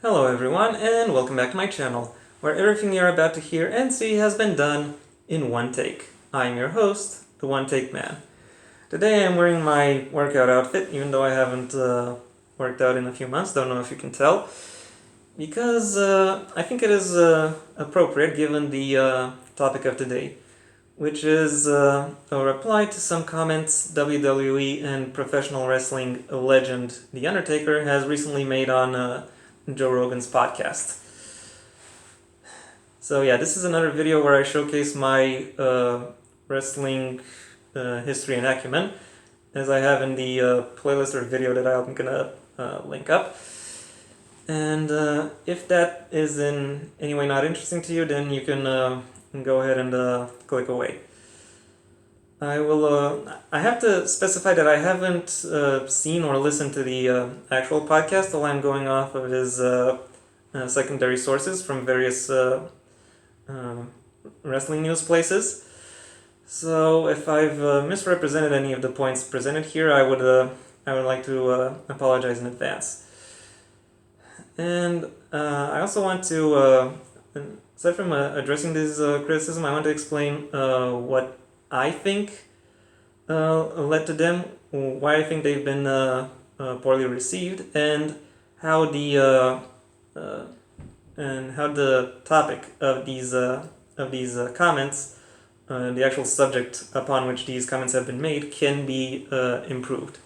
Hello everyone, and welcome back to my channel, where everything you're about to hear and see has been done in one take. I'm your host, the One Take Man. Today I'm wearing my workout outfit, even though I haven't worked out in a few months, don't know if you can tell, because I think it is appropriate given the topic of today, which is a reply to some comments WWE and professional wrestling legend The Undertaker has recently made on Joe Rogan's podcast. So yeah, this is another video where I showcase my wrestling history and acumen, as I have in the playlist or video that I'm gonna link up. And if that is in any way not interesting to you, then you can go ahead and click away. I have to specify that I haven't seen or listened to the actual podcast. All I'm going off of is secondary sources from various wrestling news places. So if I've misrepresented any of the points presented here, I would like to apologize in advance. And I also want to, aside from addressing this criticism, I want to explain what I think led to them, why I think they've been poorly received, and how the topic of these comments, the actual subject upon which these comments have been made, can be improved.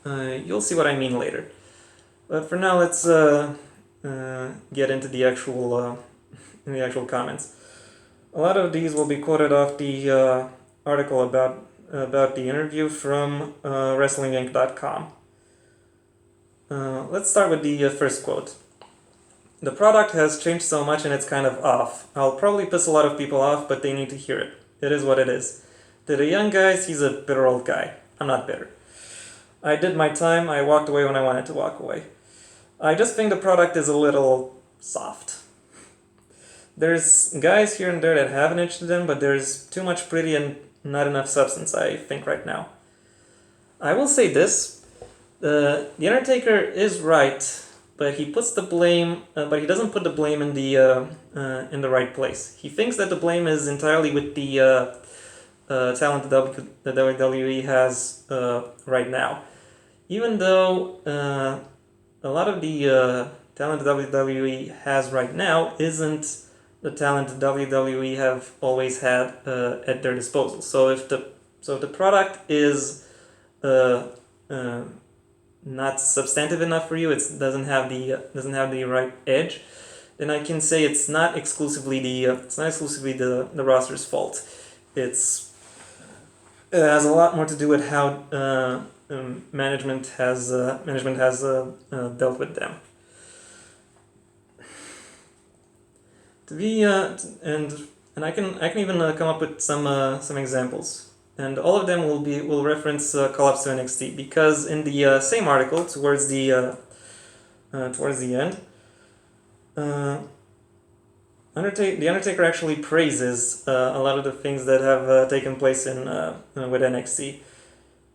You'll see what I mean later. But for now, let's get into the actual comments. A lot of these will be quoted off the article about the interview from WrestlingInc.com. Let's start with the first quote. "The product has changed so much and it's kind of off. I'll probably piss a lot of people off, but they need to hear it. It is what it is. To the young guys, he's a bitter old guy. I'm not bitter. I did my time, I walked away when I wanted to walk away. I just think the product is a little soft. There's guys here and there that have an itch to them, but there's too much pretty and not enough substance, I think, right now. I will say this, The Undertaker is right, but he puts the blame, but he doesn't put the blame in the right place. He thinks that the blame is entirely with the talent the WWE has right now. Even though a lot of the talent the WWE has right now isn't the talent the WWE have always had at their disposal. So if the product is not substantive enough for you, it doesn't have the right edge, then I can say it's not exclusively the roster's fault. It has a lot more to do with how management has dealt with them. To be and I can even come up with some examples, and all of them will reference call-ups to NXT, because in the same article towards the end, the Undertaker actually praises a lot of the things that have taken place with NXT,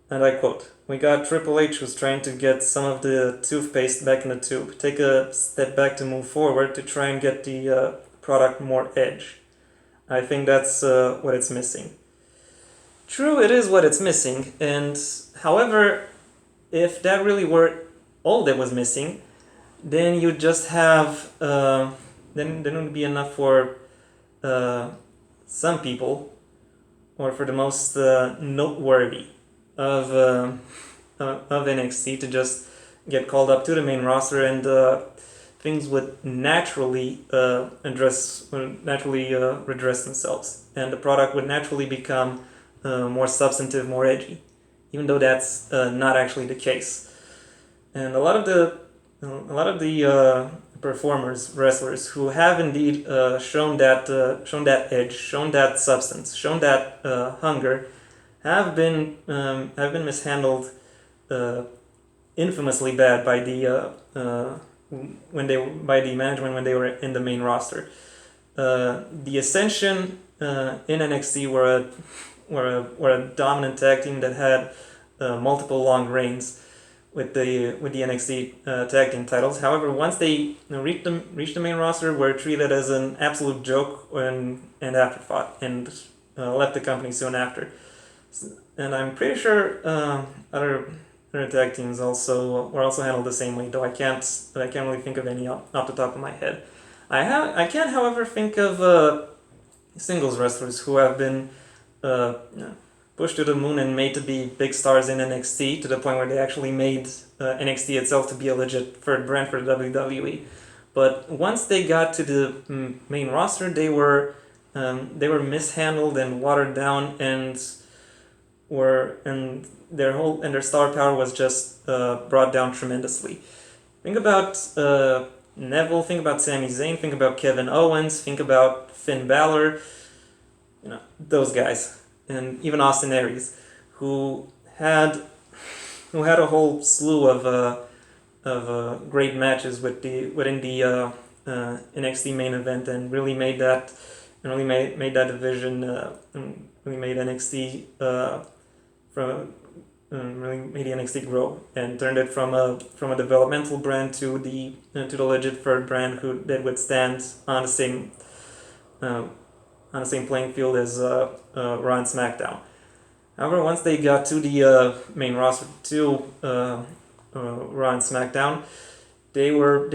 and I quote, "We got Triple H who's trying to get some of the toothpaste back in the tube, take a step back to move forward to try and get the product more edge. I think that's what it's missing." True, it is what it's missing, and however, if that really were all that was missing, then you just have then it would be enough for some people, or for the most noteworthy of NXT, to just get called up to the main roster, and things would naturally redress themselves, and the product would naturally become more substantive, more edgy, even though that's not actually the case. And a lot of the performers, wrestlers who have indeed shown that edge, shown that substance, shown that hunger, have been mishandled infamously bad by the management when they were in the main roster. The Ascension in NXT were a dominant tag team that had multiple long reigns, with the NXT tag team titles. However, once they reached the main roster, were treated as an absolute joke and afterthought, and left the company soon after. And I'm pretty sure other tag teams were also handled the same way, though I can't really think of any off the top of my head. I can, however, think of singles wrestlers who have been pushed to the moon and made to be big stars in NXT, to the point where they actually made NXT itself to be a legit third brand for the WWE. But once they got to the main roster, they were mishandled and watered down, and their star power was just brought down tremendously. Think about Neville, think about Sami Zayn, think about Kevin Owens, think about Finn Balor, those guys, and even Austin Aries, who had a whole slew of great matches within the NXT main event, and really made that division, really made NXT really made the NXT grow, and turned it from a developmental brand to the legit third brand that would stand on the same playing field as Raw and SmackDown. However, once they got to the main roster to Raw and SmackDown, they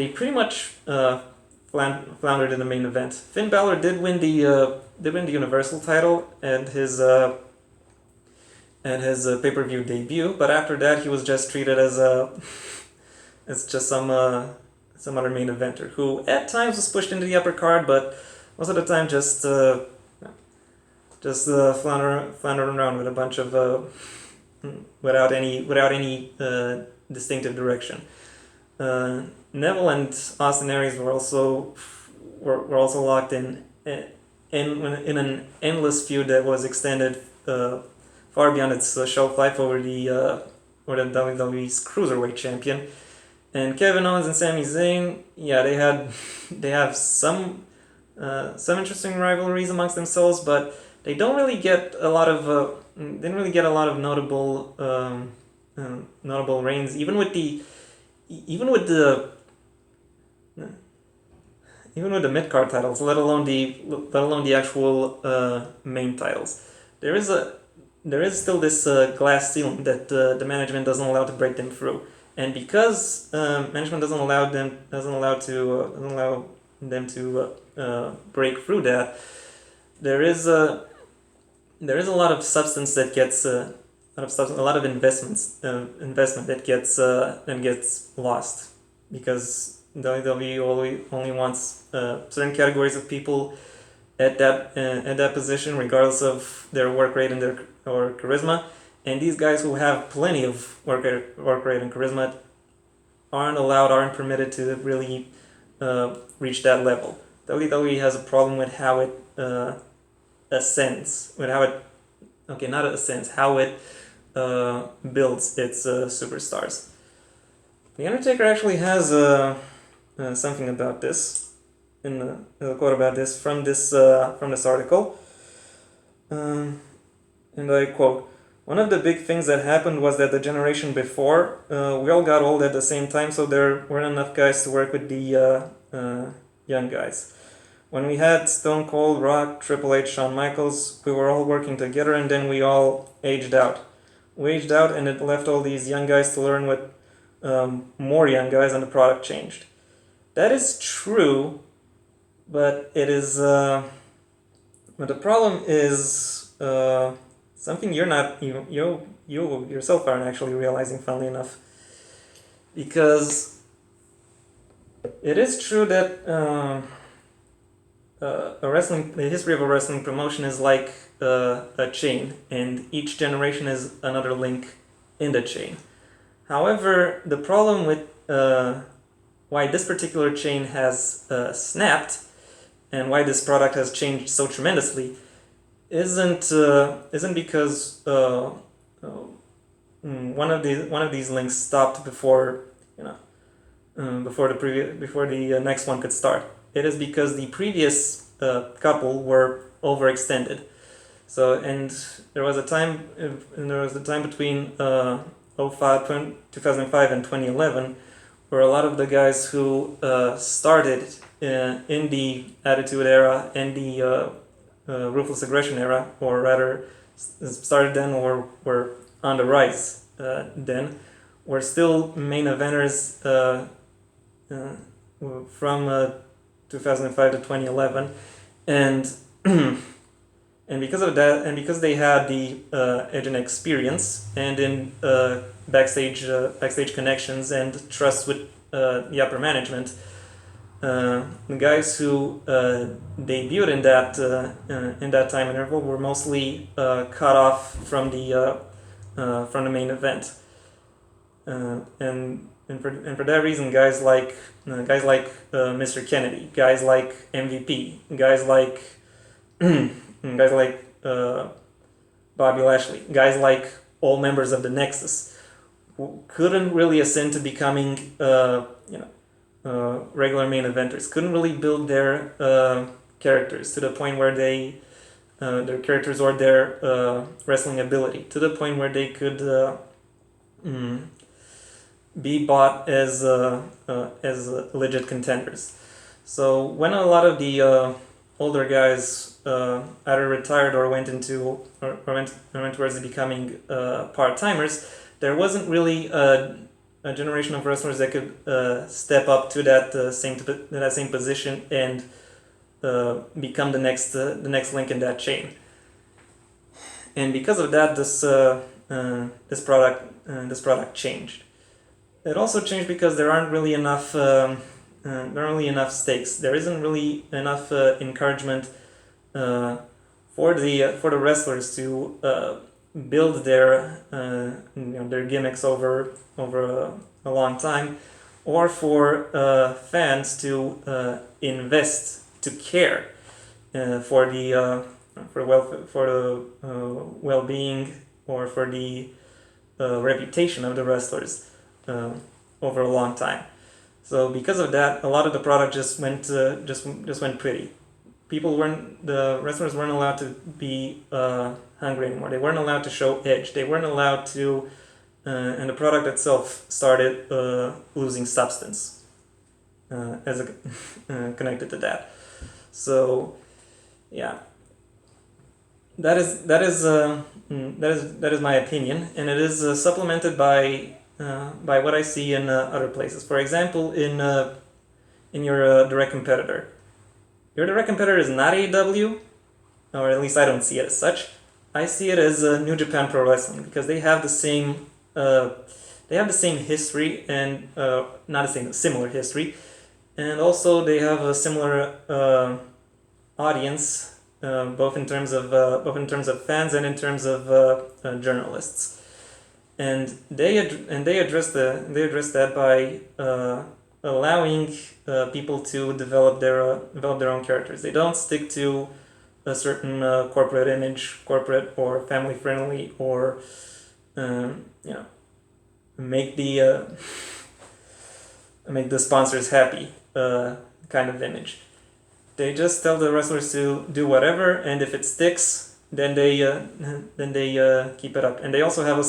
pretty much floundered in the main event. Finn Balor did win the Universal title and his pay-per-view debut, but after that he was just treated as just some other main eventer who at times was pushed into the upper card, but most of the time just floundering around with a bunch of without any distinctive direction. Neville and Austin Aries were also locked in an endless feud that was extended far beyond its shelf life over the WWE's Cruiserweight champion. And Kevin Owens and Sami Zayn, they have some interesting rivalries amongst themselves, but they don't really get a lot of notable reigns, even with the mid-card titles, let alone the actual main titles. There is still this glass ceiling that the management doesn't allow to break them through, and because management doesn't allow them to break through that, there is a lot of substance that gets a lot of investment that gets lost, because WWE only wants certain categories of people at that position, regardless of their work rate and or charisma. And these guys who have plenty of work rate and charisma aren't permitted to really reach that level. WWE has a problem with how it ascends, with how it builds its superstars. The Undertaker actually has something about this, in a quote about this from this article, and I quote: "One of the big things that happened was that the generation before, we all got old at the same time, so there weren't enough guys to work with the young guys. When we had Stone Cold, Rock, Triple H, Shawn Michaels, we were all working together, and then we all aged out. We aged out, and it left all these young guys to learn with more young guys, and the product changed." That is true, but it is. But the problem is something you yourself aren't actually realizing, funnily enough, because it is true that the history of a wrestling promotion is like a chain, and each generation is another link in the chain. However, the problem with why this particular chain has snapped, and why this product has changed so tremendously, isn't because one of these links stopped before the next one could start. It is because the previous couple were overextended. So, and there was a time between 2005 and 2011 were a lot of the guys who started in the Attitude Era and the Ruthless Aggression Era, or rather started then or were on the rise then, were still main eventers from 2005 to 2011, and and because of that, and because they had the edge and experience, and in backstage connections and trust with the upper management, the guys who debuted in that time interval were mostly cut off from the main event, and for that reason, guys like Mr. Kennedy, guys like MVP, guys like guys like Bobby Lashley, guys like all members of the Nexus, who couldn't really ascend to becoming regular main eventers, couldn't really build their characters to the point where they their characters or their wrestling ability to the point where they could be bought as legit contenders. So when a lot of the older guys either retired or went towards becoming part-timers, there wasn't really a generation of wrestlers that could step up to that same position and become the next link in that chain. And because of that, this product changed. It also changed because there aren't really enough stakes. There isn't really enough encouragement for the wrestlers to build their their gimmicks over a long time, or for fans to invest, to care for the well-being or for the reputation of the wrestlers over a long time. So because of that, a lot of the product just went pretty. The wrestlers weren't allowed to be hungry anymore. They weren't allowed to show edge. They weren't allowed to, and the product itself started losing substance connected to that. So, yeah, that is my opinion, and it is supplemented by what I see in other places. For example, in your direct competitor. Your direct competitor is not AEW, or at least I don't see it as such. I see it as New Japan Pro Wrestling, because they have the same history, and similar history, and also they have a similar audience, both in terms of fans and in terms of journalists. And they address that by allowing people to develop their own characters. They don't stick to a certain corporate image, corporate or family friendly, or make the sponsors happy kind of image. They just tell the wrestlers to do whatever, and if it sticks, then they keep it up. And they also have a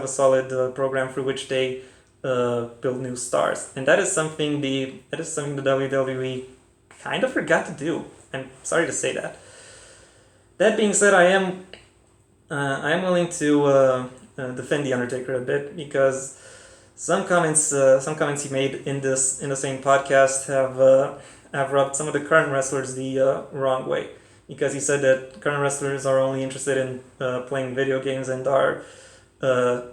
solid program through which they build new stars, and that is something the WWE kind of forgot to do. I'm sorry to say that. That being said, I am willing to defend the Undertaker a bit, because some comments he made in the same podcast have rubbed some of the current wrestlers the wrong way, because he said that current wrestlers are only interested in playing video games and are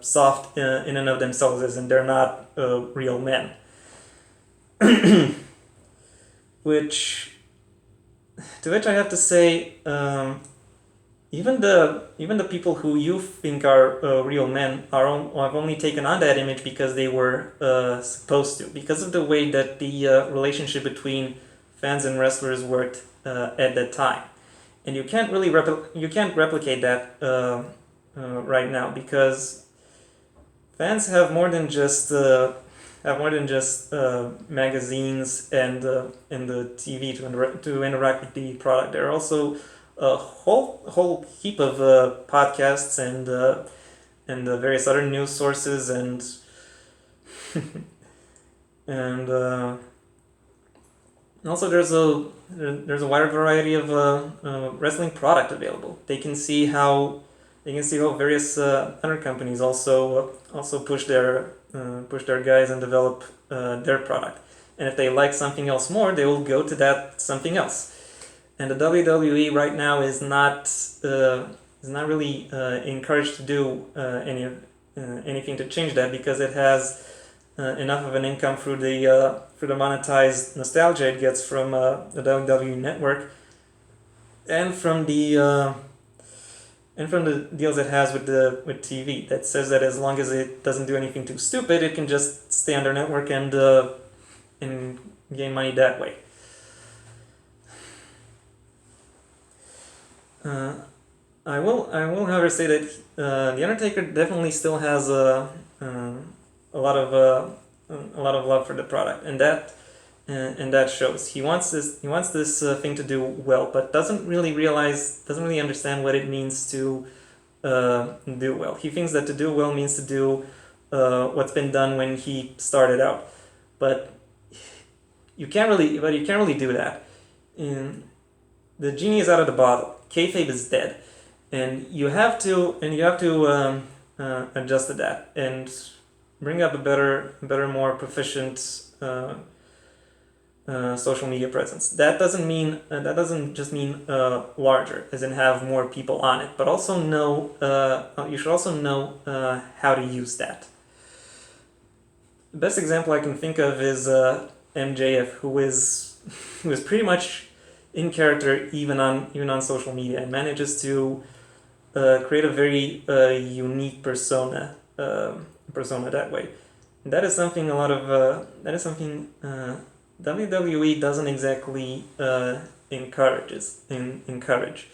soft in and of themselves, and they're not real men. To which I have to say, even the people who you think are real men have only taken on that image because they were supposed to, because of the way that the relationship between fans and wrestlers worked at that time, and you can't really replicate that right now, because fans have more than just magazines and the TV to interact with the product. There are also a whole heap of podcasts and various other news sources, and and also there's a wider variety of wrestling product available. They can see how various other companies also push their guys and develop their product. And if they like something else more, they will go to that something else. And the WWE right now is not really encouraged to do anything to change that, because it has enough of an income through the monetized nostalgia it gets from the WWE network, and from the deals it has with TV, that says that as long as it doesn't do anything too stupid, it can just stay on their network and gain money that way. I will, however, say that the Undertaker definitely still has a lot of love for the product, and that shows. He wants this thing to do well, but doesn't really understand what it means to do well. He thinks that to do well means to do what's been done when he started out, but you can't really do that. The genie is out of the bottle. Kayfabe is dead, and you have to adjust to that and bring up a better, more proficient social media presence. That doesn't just mean larger, as in have more people on it, but also you should also know how to use that. The best example I can think of is MJF, who is pretty much in character even on social media, and manages to create a very unique persona that way. And that is something WWE doesn't exactly encourage,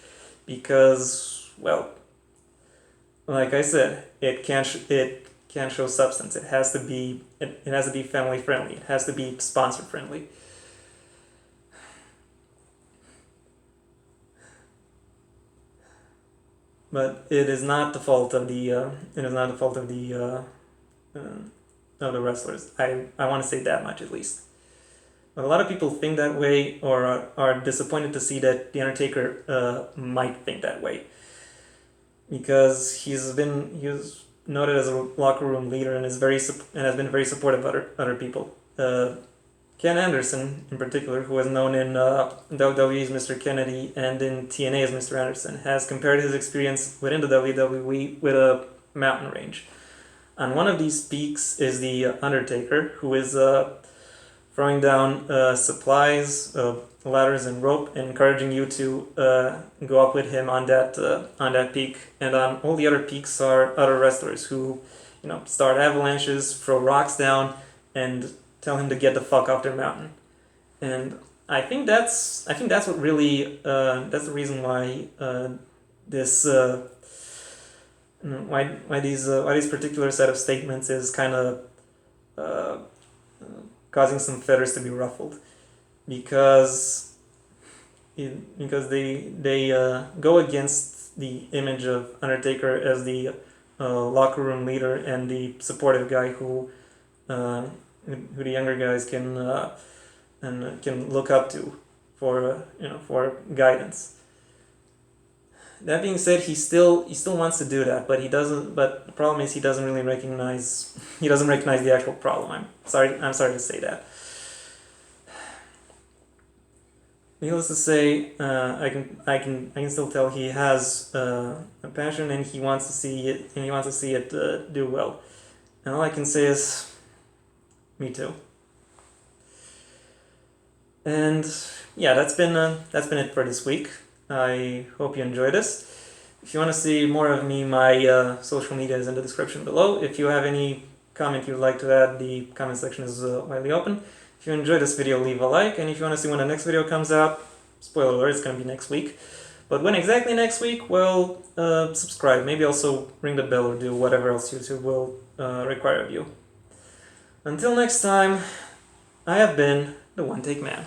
because, well, like I said, it can't show substance. It has to be family friendly. It has to be sponsor friendly. But it is not the fault of the wrestlers. I want to say that much, at least. But a lot of people think that way, or are disappointed to see that the Undertaker might think that way, because he's noted as a locker room leader and has been very supportive of other people. Ken Anderson, in particular, who is known in WWE as Mr. Kennedy and in TNA as Mr. Anderson, has compared his experience within the WWE with a mountain range. On one of these peaks is the Undertaker, who is throwing down supplies, ladders, and rope, and encouraging you to go up with him on that peak. And on all the other peaks are other wrestlers who, start avalanches, throw rocks down, and tell him to get the fuck off their mountain. And I think that's what really that's the reason why why these particular set of statements is kind of causing some feathers to be ruffled, because they go against the image of Undertaker as the locker room leader and the supportive guy who the younger guys can look up to for guidance. That being said, he still wants to do that, but he doesn't. But the problem is he doesn't recognize the actual problem. I'm sorry to say that. Needless to say, I can still tell he has a passion, and he wants to see it do well. And all I can say is, me too. And yeah, that's been it for this week. I hope you enjoyed this. If you want to see more of me, my social media is in the description below. If you have any comment you'd like to add, the comment section is widely open. If you enjoyed this video, leave a like, and if you want to see when the next video comes out, spoiler alert, it's going to be next week. But when exactly next week, well, subscribe. Maybe also ring the bell or do whatever else YouTube will require of you. Until next time, I have been the One Take Man.